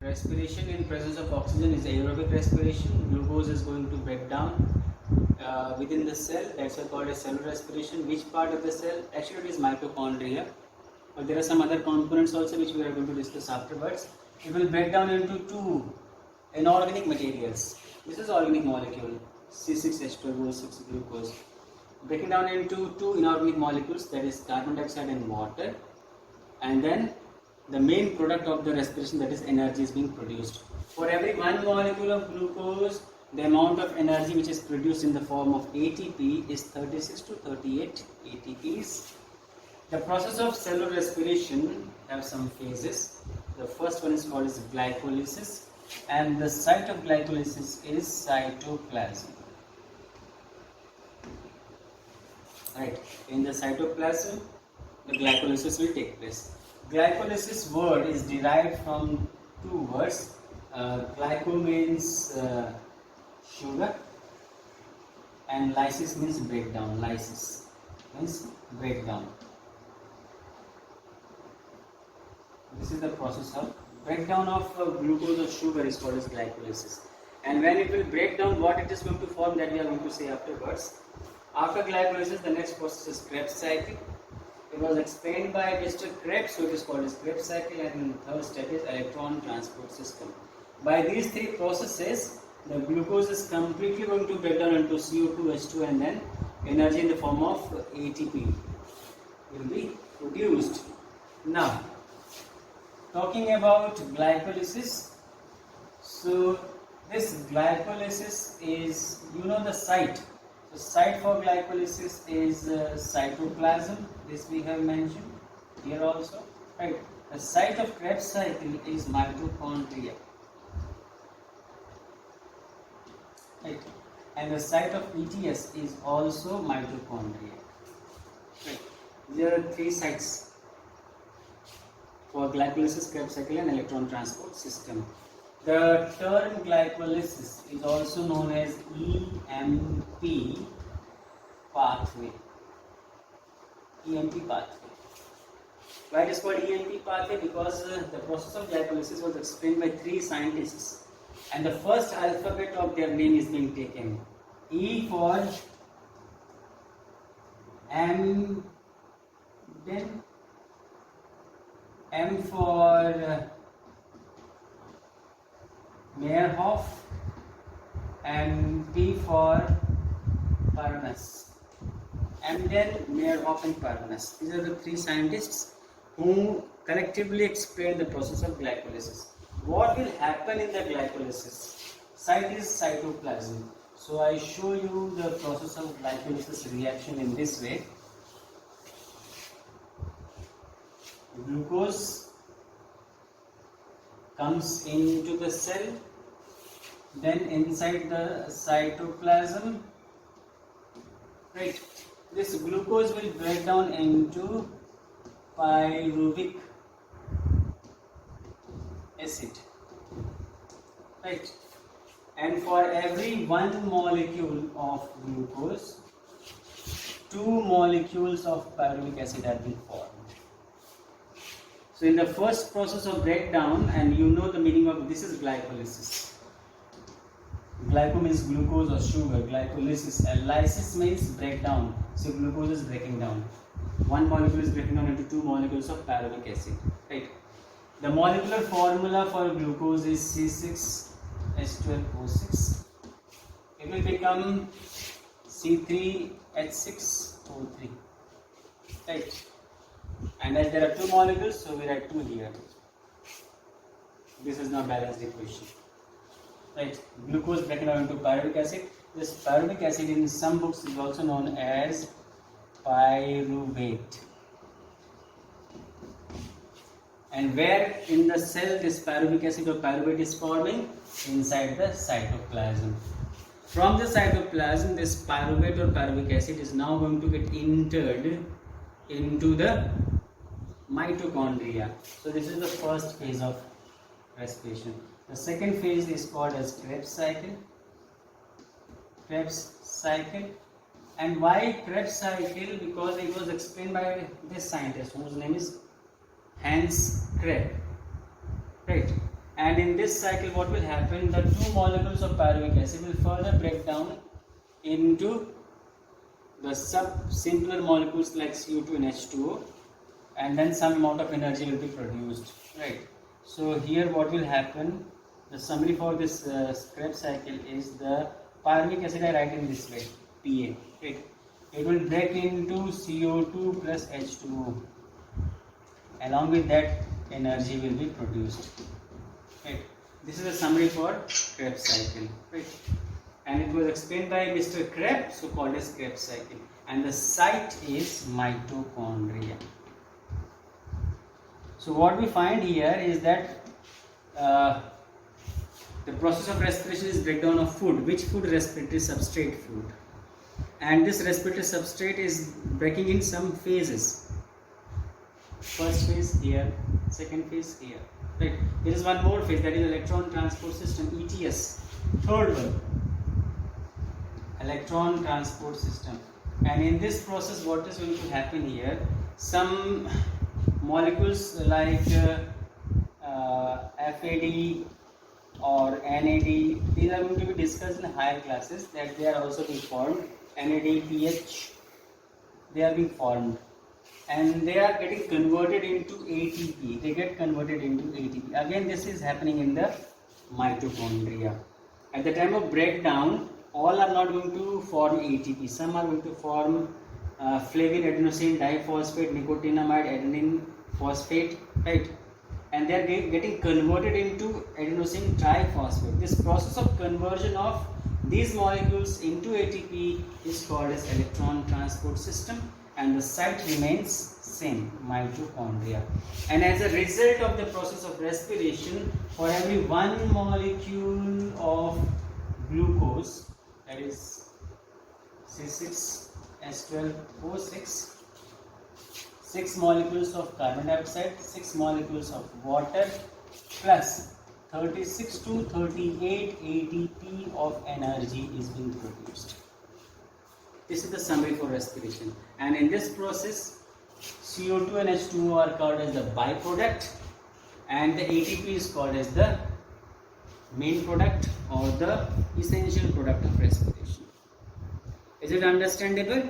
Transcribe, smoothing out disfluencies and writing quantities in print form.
Respiration in presence of oxygen is aerobic respiration. Glucose is going to break down within the cell. That's why called as cellular respiration. Which part of the cell? Actually, it is mitochondria. But there are some other components also which we are going to discuss afterwards. It will break down into two inorganic materials. This is organic molecule C6H12O6 glucose. Breaking down into two inorganic molecules, that is carbon dioxide and water, and then the main product of the respiration, that is energy, is being produced. For every one molecule of glucose, the amount of energy which is produced in the form of ATP is 36 to 38 ATPs. The process of cellular respiration have some phases. The first one is called as glycolysis, and the site of glycolysis is cytoplasm. Right, in the cytoplasm, the glycolysis will take place. Glycolysis word is derived from two words. Glyco means sugar, and lysis means breakdown. Lysis means breakdown. This is the process of breakdown of glucose or sugar is called as glycolysis. And when it will break down, what it is going to form, that we are going to say afterwards. After glycolysis, the next process is Krebs cycle. It was explained by Mr. Krebs, so it is called as Krebs cycle, and the third step is electron transport system. By these three processes, the glucose is completely going to break down into CO2, H2, and then energy in the form of ATP will be produced. Now, talking about glycolysis, so this glycolysis is, the site. The site for glycolysis is cytoplasm. This we have mentioned here also. Right. The site of Krebs cycle is mitochondria. Right. And the site of ETS is also mitochondria. Right. There are three sites for glycolysis, Krebs cycle, and electron transport system. The term glycolysis is also known as EMP pathway. EMP pathway. Why it is called EMP pathway? Because the process of glycolysis was explained by three scientists, and the first alphabet of their name is being taken. E for M, then M for Meyerhoff, and P for Parnas. And then Meyerhoff and Parnas. These are the three scientists who collectively explain the process of glycolysis. What will happen in the glycolysis? Site is cytoplasm. So I show you the process of glycolysis reaction in this way. Glucose comes into the cell, then inside the cytoplasm, right, this glucose will break down into pyruvic acid, right, and for every one molecule of glucose, two molecules of pyruvic acid are being formed. So in the first process of breakdown, and the meaning of this is glycolysis. Glyco means glucose or sugar. Glycolysis. And lysis means breakdown. So glucose is breaking down. One molecule is breaking down into two molecules of pyruvic acid. Right. The molecular formula for glucose is C6H12O6. It will become C3H6O3. Right. And as there are two molecules, so we write 2 here. This is now balanced equation. Right, glucose breaking down into pyruvic acid. This pyruvic acid in some books is also known as pyruvate. And where in the cell this pyruvic acid or pyruvate is forming? Inside the cytoplasm. From the cytoplasm, this pyruvate or pyruvic acid is now going to get entered into the mitochondria. So this is the first phase of respiration. The second phase is called as Krebs cycle. Krebs cycle. And why Krebs cycle? Because it was explained by this scientist whose name is Hans Krebs. Right. And in this cycle, what will happen? The two molecules of pyruvic acid will further break down into the simpler molecules like CO2 and H2O, and then some amount of energy will be produced, right? So here what will happen, the summary for this Krebs cycle is the pyruvic acid I write in this way, Pa, right? It will break into CO2 plus H2O. Along with that, energy will be produced, right? This is a summary for Krebs cycle, right? And it was explained by Mr. Krebs, so called as Krebs cycle, and the site is mitochondria. So what we find here is that the process of respiration is breakdown of food. Which food? Respiratory substrate food. And this respiratory substrate is breaking in some phases. First phase here, second phase here. Right. There is one more phase, that is electron transport system, ETS. Third one, electron transport system. And in this process, what is going to happen here? Some molecules like FAD or NAD, these are going to be discussed in higher classes, that they are also being formed. NAD, PH, they are being formed, and they are getting converted into ATP. They get converted into ATP. Again, this is happening in the mitochondria. At the time of breakdown, all are not going to form ATP. Some are going to form flavin adenosine diphosphate, nicotinamide adenine phosphate, right? And they are getting converted into adenosine triphosphate. This process of conversion of these molecules into ATP is called as electron transport system, and the site remains same, mitochondria. And as a result of the process of respiration, for every one molecule of glucose, that is C6H12O6, 6 molecules of carbon dioxide, 6 molecules of water, plus 36 to 38 ATP of energy is being produced. This is the summary for respiration. And in this process, CO2 and H2O are called as the byproduct, and the ATP is called as the main product or the essential product of respiration. Is it understandable?